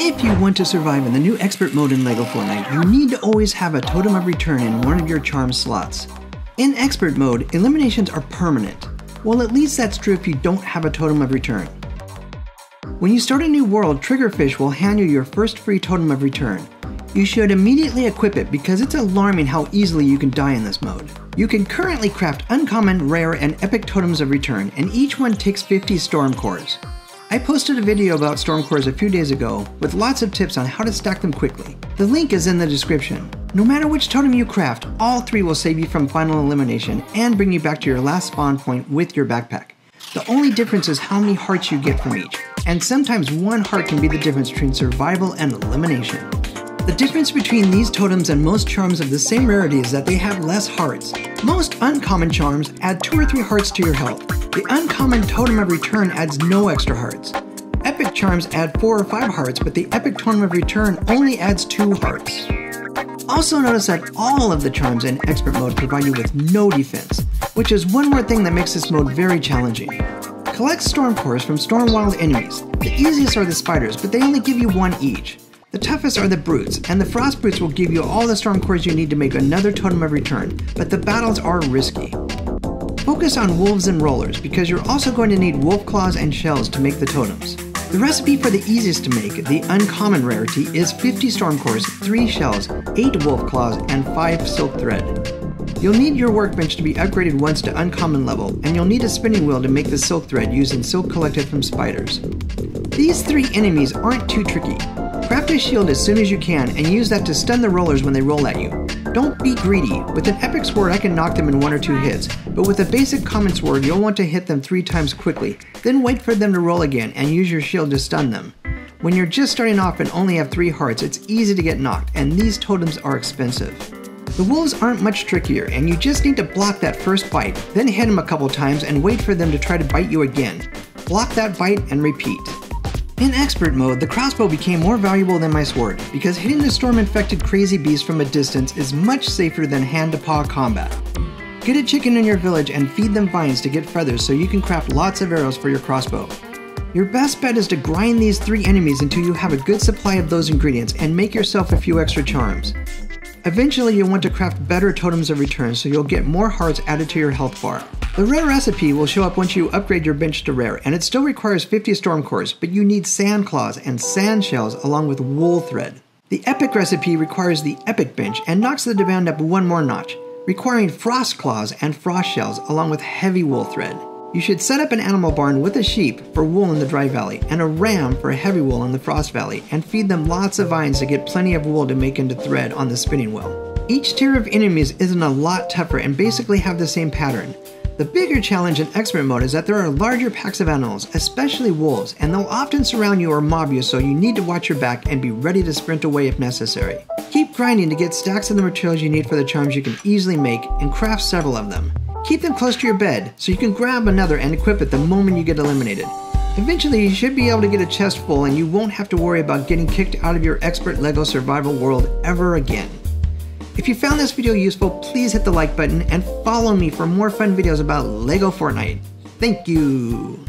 If you want to survive in the new expert mode in LEGO Fortnite, you need to always have a totem of return in one of your charm slots. In expert mode, eliminations are permanent. Well, at least that's true if you don't have a totem of return. When you start a new world, Triggerfish will hand you your first free totem of return. You should immediately equip it because it's alarming how easily you can die in this mode. You can currently craft uncommon, rare, and epic totems of return, and each one takes 50 storm cores. I posted a video about storm cores a few days ago with lots of tips on how to stack them quickly. The link is in the description. No matter which totem you craft, all 3 will save you from final elimination and bring you back to your last spawn point with your backpack. The only difference is how many hearts you get from each, and sometimes 1 heart can be the difference between survival and elimination. The difference between these totems and most charms of the same rarity is that they have less hearts. Most uncommon charms add 2 or 3 hearts to your health. The uncommon totem of return adds no extra hearts. Epic charms add 4 or 5 hearts, but the epic totem of return only adds 2 hearts. Also notice that all of the charms in expert mode provide you with no defense, which is one more thing that makes this mode very challenging. Collect storm cores from storm wild enemies. The easiest are the spiders, but they only give you 1 each. The toughest are the brutes, and the frost brutes will give you all the storm cores you need to make another totem of return, but the battles are risky. Focus on wolves and rollers, because you're also going to need wolf claws and shells to make the totems. The recipe for the easiest to make, the uncommon rarity, is 50 storm cores, 3 shells, 8 wolf claws, and 5 silk thread. You'll need your workbench to be upgraded once to uncommon level, and you'll need a spinning wheel to make the silk thread using silk collected from spiders. These 3 enemies aren't too tricky. Craft a shield as soon as you can and use that to stun the rollers when they roll at you. Don't be greedy. With an epic sword I can knock them in 1 or 2 hits, but with a basic common sword you'll want to hit them 3 times quickly, then wait for them to roll again and use your shield to stun them. When you're just starting off and only have 3 hearts, it's easy to get knocked, and these totems are expensive. The wolves aren't much trickier, and you just need to block that first bite, then hit them a couple times and wait for them to try to bite you again. Block that bite and repeat. In expert mode, the crossbow became more valuable than my sword, because hitting the storm-infected crazy beast from a distance is much safer than hand-to-paw combat. Get a chicken in your village and feed them vines to get feathers so you can craft lots of arrows for your crossbow. Your best bet is to grind these 3 enemies until you have a good supply of those ingredients and make yourself a few extra charms. Eventually you'll want to craft better totems of return so you'll get more hearts added to your health bar. The rare recipe will show up once you upgrade your bench to rare, and it still requires 50 storm cores, but you need sand claws and sand shells along with wool thread. The epic recipe requires the epic bench and knocks the demand up 1 more notch, requiring frost claws and frost shells along with heavy wool thread. You should set up an animal barn with a sheep for wool in the dry valley and a ram for heavy wool in the frost valley, and feed them lots of vines to get plenty of wool to make into thread on the spinning wheel. Each tier of enemies isn't a lot tougher and basically have the same pattern. The bigger challenge in expert mode is that there are larger packs of animals, especially wolves, and they'll often surround you or mob you, so you need to watch your back and be ready to sprint away if necessary. Keep grinding to get stacks of the materials you need for the charms you can easily make, and craft several of them. Keep them close to your bed, so you can grab another and equip it the moment you get eliminated. Eventually you should be able to get a chest full and you won't have to worry about getting kicked out of your expert LEGO survival world ever again. If you found this video useful, please hit the like button and follow me for more fun videos about LEGO Fortnite. Thank you!